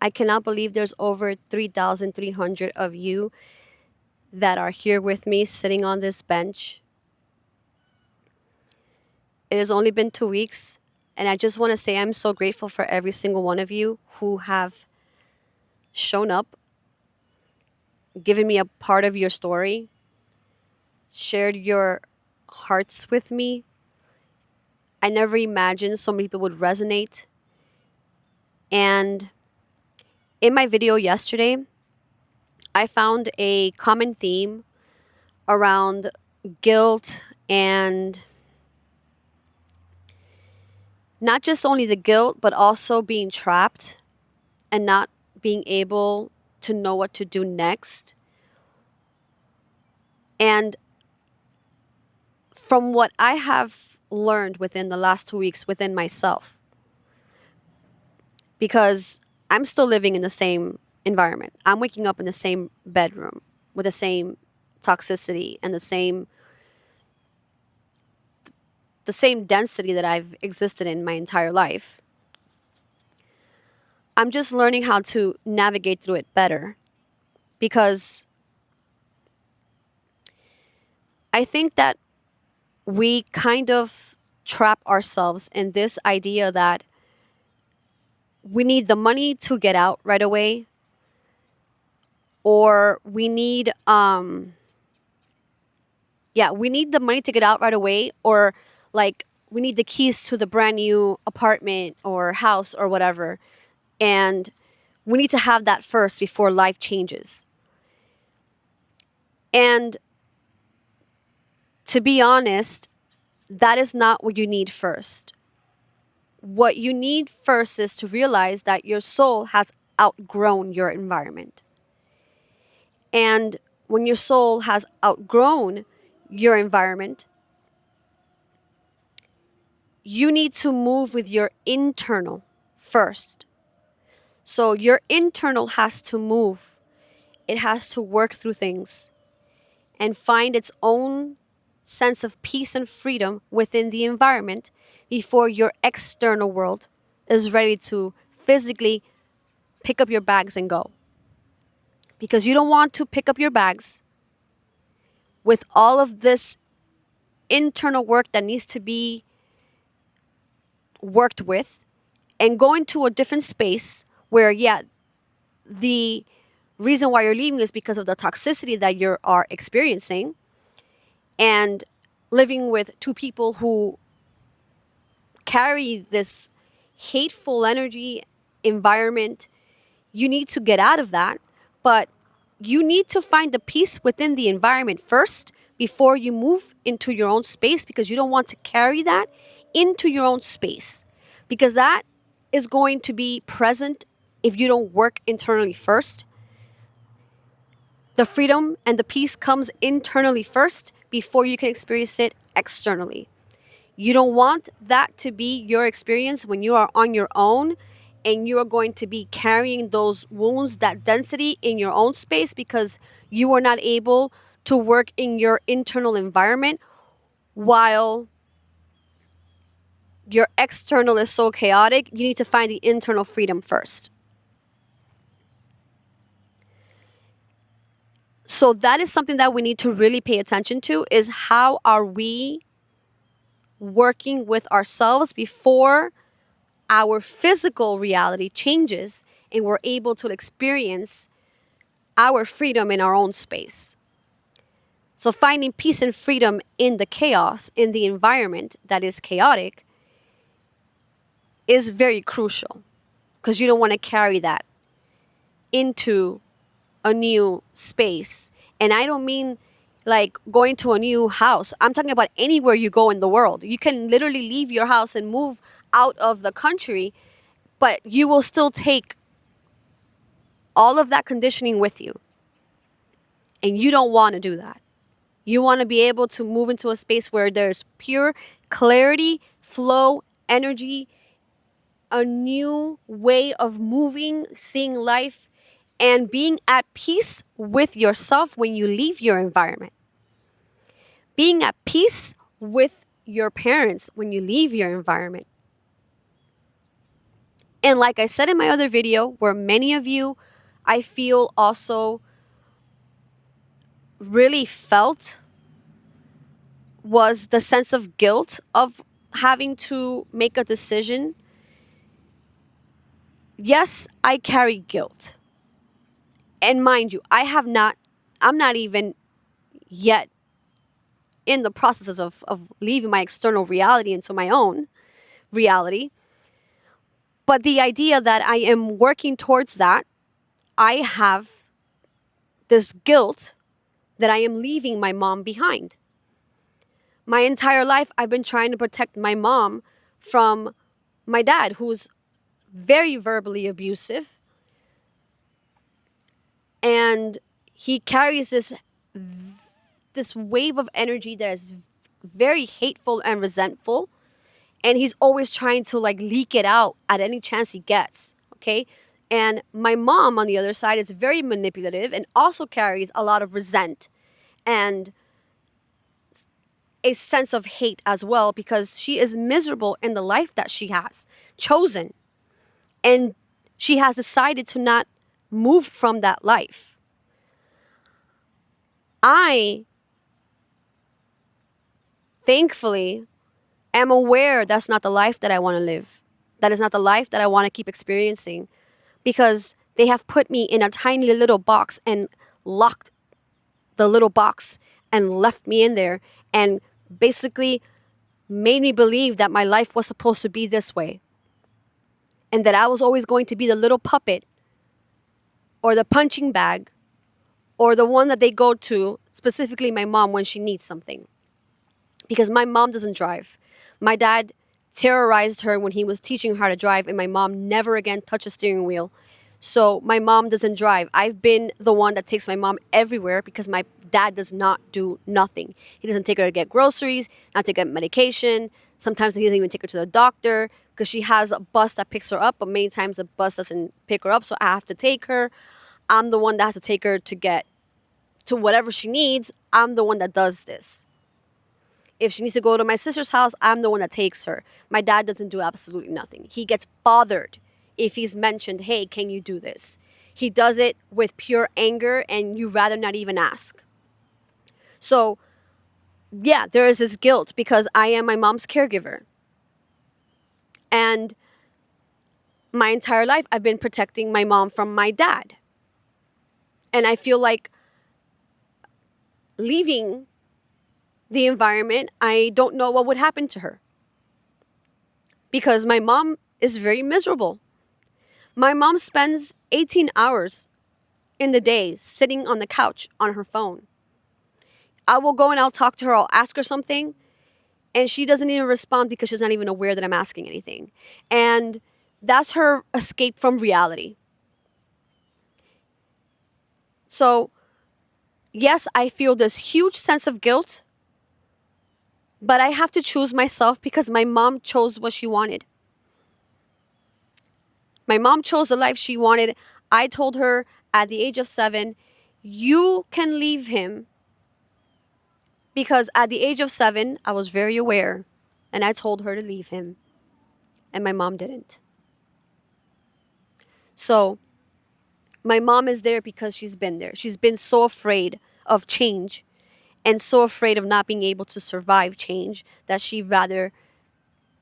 I cannot believe there's over 3,300 of you that are here with me sitting on this bench. It has only been 2 weeks, and I just want to say I'm so grateful for every single one of you who have shown up, given me a part of your story, shared your hearts with me. I never imagined so many people would resonate. And in my video yesterday, I found a common theme around guilt, and not just only the guilt, but also being trapped and not being able to know what to do next. And from what I have learned within the last 2 weeks within myself, because I'm still living in the same environment, I'm waking up in the same bedroom with the same toxicity and the same density that I've existed in my entire life. I'm just learning how to navigate through it better, because I think that we kind of trap ourselves in this idea that we need the money to get out right away, or we need the money to get out right away, or like we need the keys to the brand new apartment or house or whatever, and we need to have that first before life changes. And to be honest, that is not what you need first. What you need first is to realize that your soul has outgrown your environment. And when your soul has outgrown your environment, you need to move with your internal first. So your internal has to move. It has to work through things and find its own sense of peace and freedom within the environment before your external world is ready to physically pick up your bags and go. Because you don't want to pick up your bags with all of this internal work that needs to be worked with and go into a different space where, yeah, the reason why you're leaving is because of the toxicity that you are experiencing, and living with two people who carry this hateful energy environment. You need to get out of that, but you need to find the peace within the environment first before you move into your own space, because you don't want to carry that into your own space, because that is going to be present if you don't work internally first. The freedom and the peace comes internally first before you can experience it externally. You don't want that to be your experience when you are on your own and you are going to be carrying those wounds, that density in your own space, because you are not able to work in your internal environment while your external is so chaotic. You need to find the internal freedom first. So that is something that we need to really pay attention to, is how are we working with ourselves before our physical reality changes and we're able to experience our freedom in our own space. So finding peace and freedom in the chaos, in the environment that is chaotic, is very crucial, because you don't want to carry that into a new space. And I don't mean like going to a new house. I'm talking about anywhere you go in the world. You can literally leave your house and move out of the country, but you will still take all of that conditioning with you. And you don't want to do that. You want to be able to move into a space where there's pure clarity, flow, energy, a new way of moving, seeing life, and being at peace with yourself when you leave your environment. Being at peace with your parents when you leave your environment. And like I said in my other video, where many of you, I feel, also really felt, was the sense of guilt of having to make a decision. Yes, I carry guilt. And mind you, I'm not even yet in the process of leaving my external reality into my own reality. But the idea that I am working towards that, I have this guilt that I am leaving my mom behind. My entire life, I've been trying to protect my mom from my dad, who's very verbally abusive. And he carries this wave of energy that is very hateful and resentful. And he's always trying to like leak it out at any chance he gets. Okay. And my mom, on the other side, is very manipulative and also carries a lot of resent and a sense of hate as well, because she is miserable in the life that she has chosen. And she has decided to not move from that life. I, thankfully, am aware that's not the life that I want to live. That is not the life that I want to keep experiencing, because they have put me in a tiny little box and locked the little box and left me in there and basically made me believe that my life was supposed to be this way and that I was always going to be the little puppet or the punching bag or the one that they go to, specifically my mom, when she needs something. Because my mom doesn't drive. My dad terrorized her when he was teaching her how to drive, and my mom never again touched a steering wheel. So my mom doesn't drive. I've been the one that takes my mom everywhere because my dad does not do nothing. He doesn't take her to get groceries, not to get medication. Sometimes he doesn't even take her to the doctor because she has a bus that picks her up, but many times the bus doesn't pick her up, so I have to take her. I'm the one that has to take her to get to whatever she needs. I'm the one that does this. If she needs to go to my sister's house, I'm the one that takes her. My dad doesn't do absolutely nothing. He gets bothered if he's mentioned, hey, can you do this? He does it with pure anger, and you rather not even ask. So, yeah, there is this guilt because I am my mom's caregiver. And my entire life, I've been protecting my mom from my dad. And I feel like leaving the environment, I don't know what would happen to her. Because my mom is very miserable. My mom spends 18 hours in the day sitting on the couch on her phone. I will go and I'll talk to her, I'll ask her something, and she doesn't even respond because she's not even aware that I'm asking anything. And that's her escape from reality. So, yes, I feel this huge sense of guilt, but I have to choose myself because my mom chose what she wanted. My mom chose the life she wanted. I told her at the age of 7, you can leave him, because at the age of 7, I was very aware and I told her to leave him, and my mom didn't. So my mom is there because she's been there. She's been so afraid of change and so afraid of not being able to survive change that she'd rather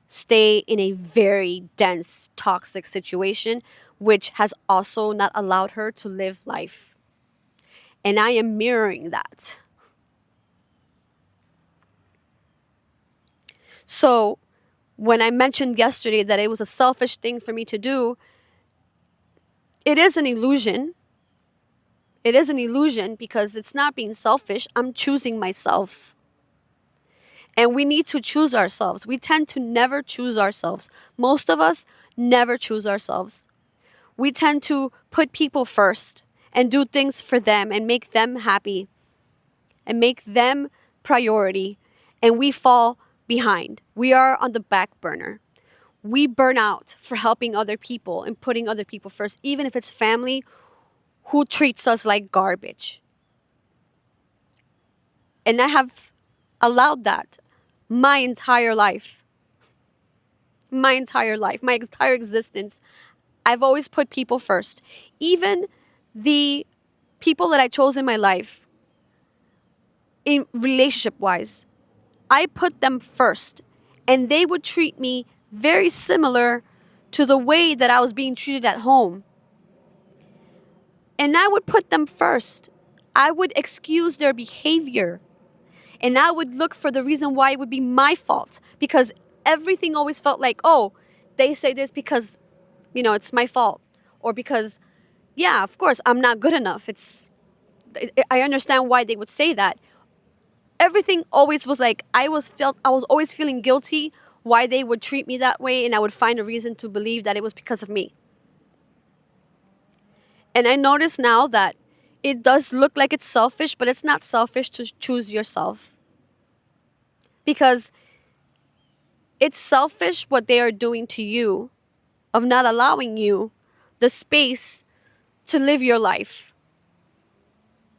stay in a very dense, toxic situation, which has also not allowed her to live life. And I am mirroring that. So when I mentioned yesterday that it was a selfish thing for me to do, it is an illusion. It is an illusion because it's not being selfish. I'm choosing myself. And we need to choose ourselves. We tend to never choose ourselves. Most of us never choose ourselves. We tend to put people first and do things for them and make them happy and make them priority. And we fall behind. We are on the back burner. We burn out for helping other people and putting other people first, even if it's family who treats us like garbage. And I have allowed that my entire life. My entire life, my entire existence. I've always put people first. Even the people that I chose in my life, in relationship wise, I put them first. And they would treat me very similar to the way that I was being treated at home. And I would put them first. I would excuse their behavior. And I would look for the reason why it would be my fault. Because everything always felt like, oh, they say this because, it's my fault. Or because, yeah, of course, I'm not good enough. I understand why they would say that. Everything always was like, I was always feeling guilty why they would treat me that way. And I would find a reason to believe that it was because of me. And I notice now that it does look like it's selfish, but it's not selfish to choose yourself. Because it's selfish what they are doing to you of not allowing you the space to live your life.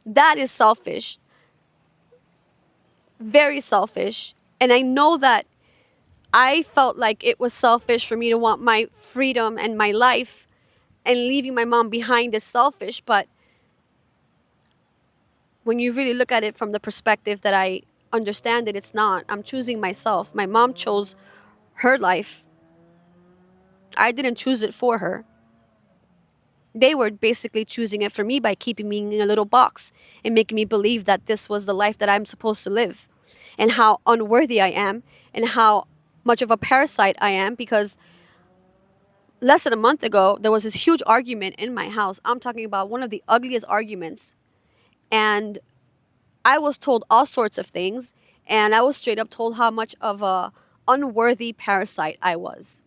That is selfish. Very selfish. And I know that I felt like it was selfish for me to want my freedom and my life, and leaving my mom behind is selfish. But when you really look at it from the perspective that I understand it, it's not. I'm choosing myself. My mom chose her life. I didn't choose it for her. They were basically choosing it for me by keeping me in a little box and making me believe that this was the life that I'm supposed to live, and how unworthy I am, and how much of a parasite I am. Because less than a month ago, there was this huge argument in my house. I'm talking about one of the ugliest arguments. And I was told all sorts of things. And I was straight up told how much of a unworthy parasite I was.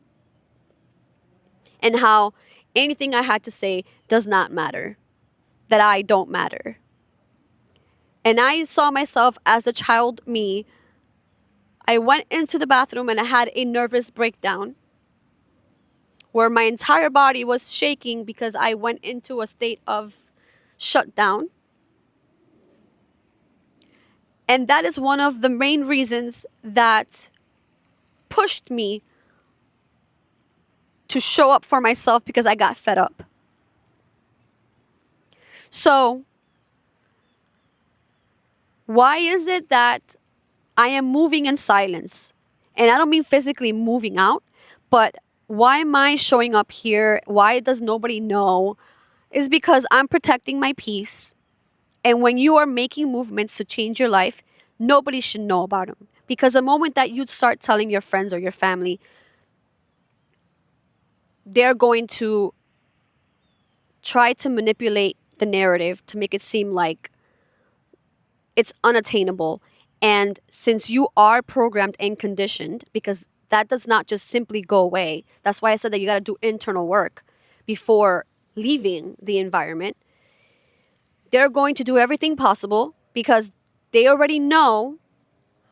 And how anything I had to say does not matter. That I don't matter. And I saw myself as a child me. I went into the bathroom and I had a nervous breakdown where my entire body was shaking because I went into a state of shutdown. And that is one of the main reasons that pushed me to show up for myself, because I got fed up. So, why is it that I am moving in silence? And I don't mean physically moving out, but why am I showing up here? Why does nobody know? Is because I'm protecting my peace. And when you are making movements to change your life, nobody should know about them. Because the moment that you start telling your friends or your family, they're going to try to manipulate the narrative to make it seem like it's unattainable. And since you are programmed and conditioned, because that does not just simply go away. That's why I said that you got to do internal work before leaving the environment. They're going to do everything possible because they already know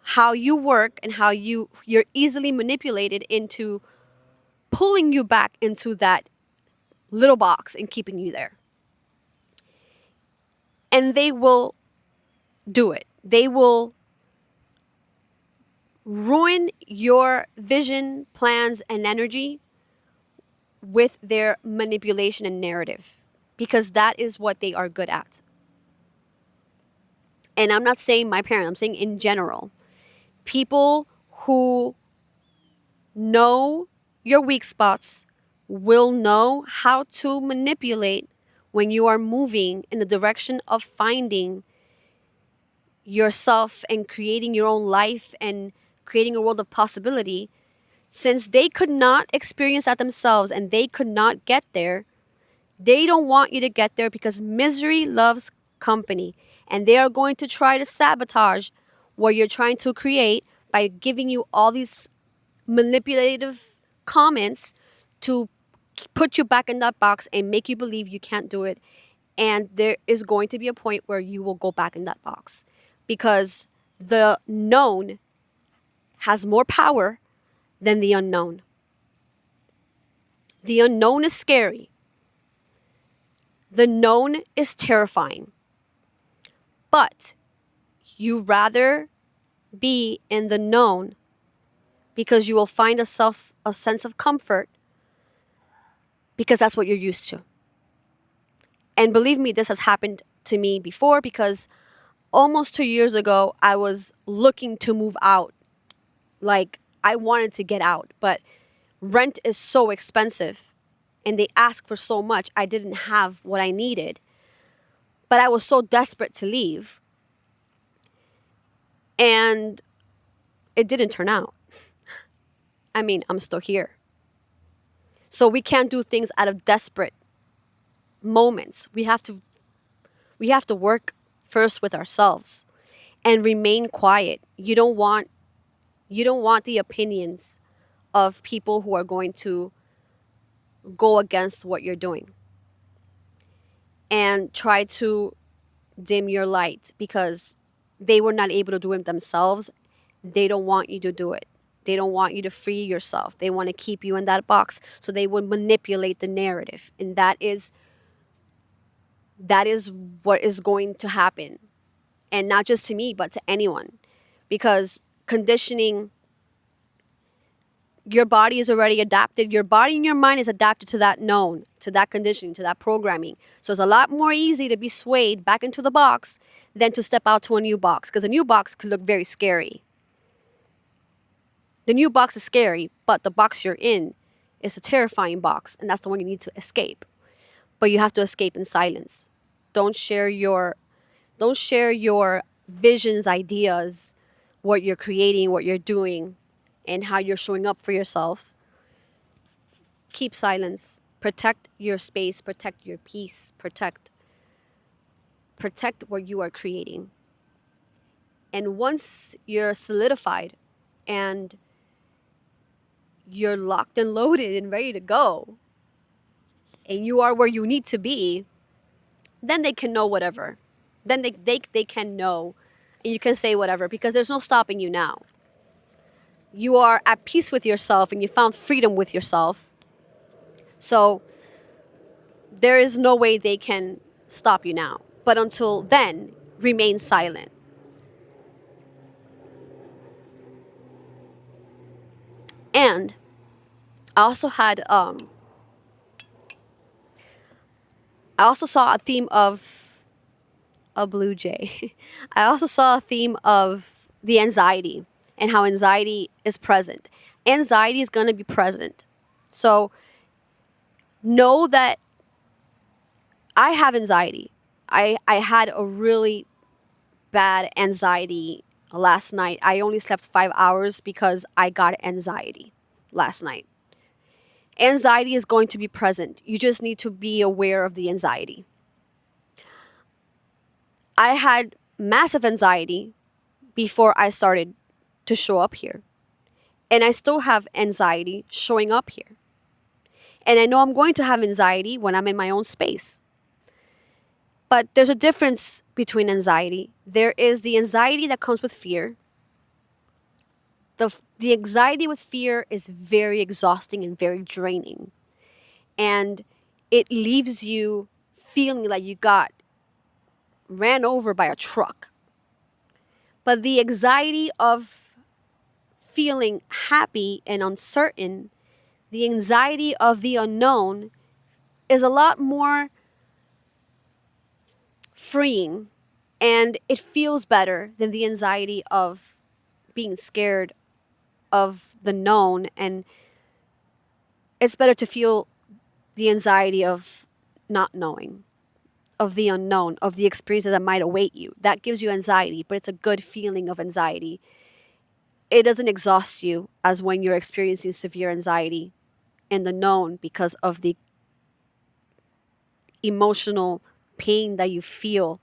how you work and how you're easily manipulated into pulling you back into that little box and keeping you there. And they will do it. They will ruin your vision, plans, and energy with their manipulation and narrative, because that is what they are good at. And I'm not saying my parents, I'm saying in general. People who know your weak spots will know how to manipulate when you are moving in the direction of finding yourself and creating your own life and creating a world of possibility. Since they could not experience that themselves and they could not get there, they don't want you to get there, because misery loves company. And they are going to try to sabotage what you're trying to create by giving you all these manipulative comments to put you back in that box and make you believe you can't do it. And there is going to be a point where you will go back in that box, because the known has more power than the unknown. The unknown is scary. The known is terrifying. But you rather be in the known, because you will find a sense of comfort, because that's what you're used to. And believe me, this has happened to me before, because almost 2 years ago, I was looking to move out. Like, I wanted to get out, but rent is so expensive and they ask for so much. I didn't have what I needed, but I was so desperate to leave. And it didn't turn out. I mean, I'm still here. So we can't do things out of desperate moments. We have to work first with ourselves and remain quiet. You don't want the opinions of people who are going to go against what you're doing and try to dim your light because they were not able to do it themselves. They don't want you to do it. They don't want you to free yourself. They want to keep you in that box. So they would manipulate the narrative. And that is what is going to happen. And not just to me, but to anyone. Because conditioning, your body is already adapted. Your body and your mind is adapted to that known, to that conditioning, to that programming. So it's a lot more easy to be swayed back into the box than to step out to a new box. Because a new box could look very scary. The new box is scary, but the box you're in is a terrifying box, and that's the one you need to escape. But you have to escape in silence. Don't share your visions, ideas, what you're creating, what you're doing, and how you're showing up for yourself. Keep silence. Protect your space, protect your peace, protect what you are creating. And once you're solidified and you're locked and loaded and ready to go, and you are where you need to be, then they can know whatever. Then they can know, and you can say whatever, because there's no stopping you now. You are at peace with yourself and you found freedom with yourself. So there is no way they can stop you now. But until then, remain silent. And I also had I also saw a theme of a blue jay. I also saw a theme of the anxiety and how anxiety is present. Anxiety is going to be present. So know that I have anxiety. I had a really bad anxiety last night. I only slept 5 hours because I got anxiety last night. Anxiety is going to be present. You just need to be aware of the anxiety. I had massive anxiety before I started to show up here. And I still have anxiety showing up here. And I know I'm going to have anxiety when I'm in my own space. But there's a difference between anxiety. There is the anxiety that comes with fear. The anxiety with fear is very exhausting and very draining. And it leaves you feeling like you got ran over by a truck. But the anxiety of feeling happy and uncertain, the anxiety of the unknown, is a lot more freeing, and it feels better than the anxiety of being scared of the known. And it's better to feel the anxiety of not knowing, of the unknown, of the experiences that might await you. That gives you anxiety, but it's a good feeling of anxiety. It doesn't exhaust you as when you're experiencing severe anxiety in the known because of the emotional pain that you feel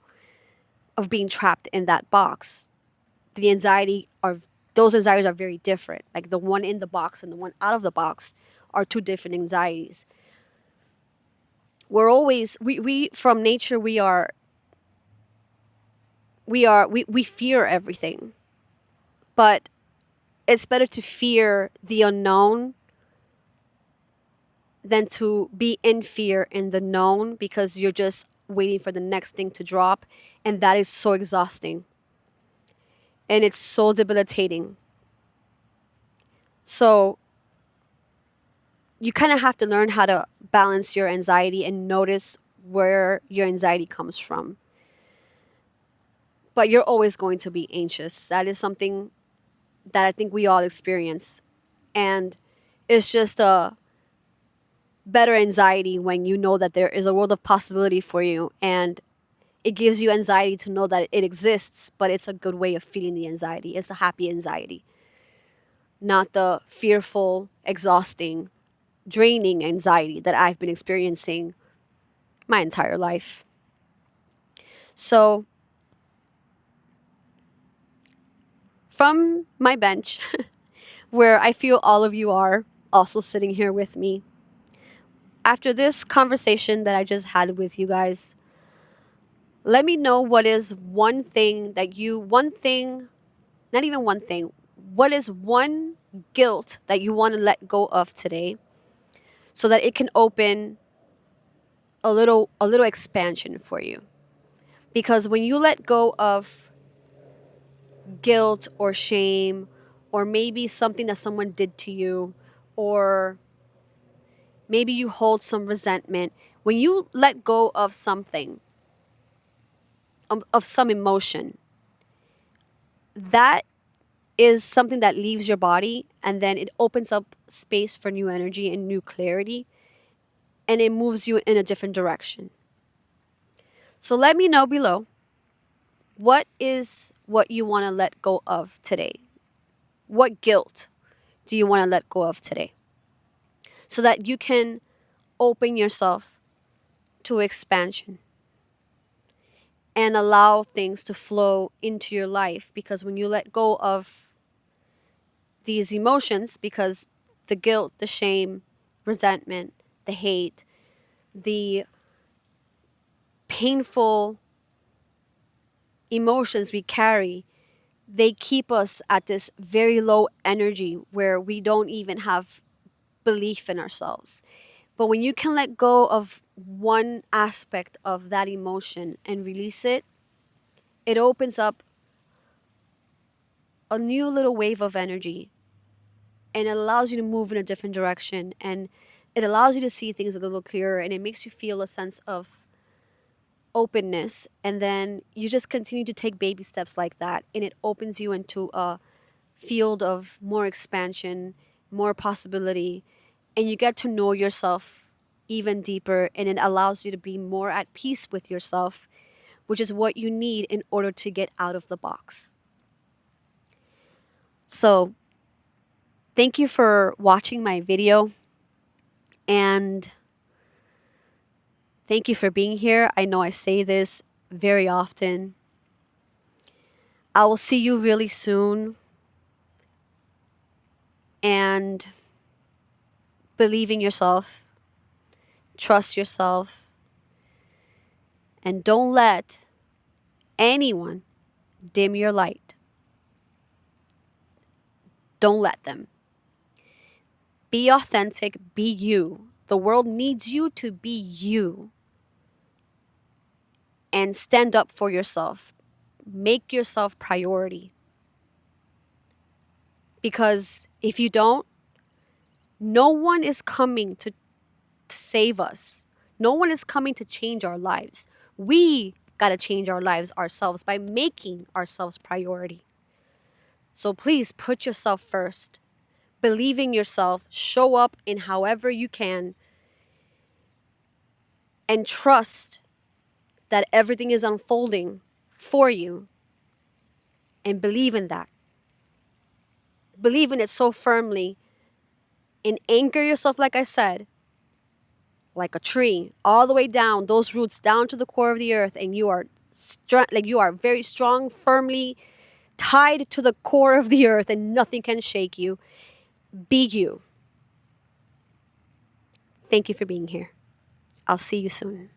of being trapped in that box. The anxiety are those anxieties are very different. Like the one in the box and the one out of the box are two different anxieties. We're always we from nature we fear everything. But it's better to fear the unknown than to be in fear in the known, because you're just waiting for the next thing to drop, and that is so exhausting. And it's so debilitating. So you kind of have to learn how to balance your anxiety and notice where your anxiety comes from. But you're always going to be anxious. That is something that I think we all experience. And it's just a better anxiety when you know that there is a world of possibility for you, and it gives you anxiety to know that it exists, but it's a good way of feeling the anxiety. It's the happy anxiety, not the fearful, exhausting, draining anxiety that I've been experiencing my entire life. So, from my bench, where I feel all of you are also sitting here with me, after this conversation that I just had with you guys, let me know what is one thing, not even one thing, what is one guilt that you want to let go of today so that it can open a little expansion for you. Because when you let go of guilt or shame, or maybe something that someone did to you, or maybe you hold some resentment, when you let go of something, of some emotion, that is something that leaves your body, and then it opens up space for new energy and new clarity, and it moves you in a different direction. So let me know below, what you want to let go of today? What guilt do you want to let go of today? So that you can open yourself to expansion and allow things to flow into your life. Because when you let go of these emotions, because the guilt, the shame, resentment, the hate, the painful emotions we carry, they keep us at this very low energy where we don't even have belief in ourselves. But when you can let go of one aspect of that emotion and release it, it opens up a new little wave of energy, and it allows you to move in a different direction, and it allows you to see things a little clearer, and it makes you feel a sense of openness. And then you just continue to take baby steps like that, and it opens you into a field of more expansion, more possibility, and you get to know yourself even deeper, and it allows you to be more at peace with yourself, which is what you need in order to get out of the box. So thank you for watching my video, and thank you for being here. I know I say this very often. I will see you really soon, and believe in yourself, trust yourself, and don't let anyone dim your light. Don't let them. Be authentic, be you. The world needs you to be you. And stand up for yourself. Make yourself priority. Because if you don't, no one is coming to save us. No one is coming to change our lives. We got to change our lives ourselves by making ourselves priority. So please put yourself first. Believe in yourself. Show up in however you can. And trust that everything is unfolding for you. And believe in that. Believe in it so firmly. And anchor yourself, like I said, like a tree, all the way down, those roots down to the core of the earth. And you are you are very strong, firmly tied to the core of the earth, and nothing can shake you. Be you. Thank you for being here. I'll see you soon.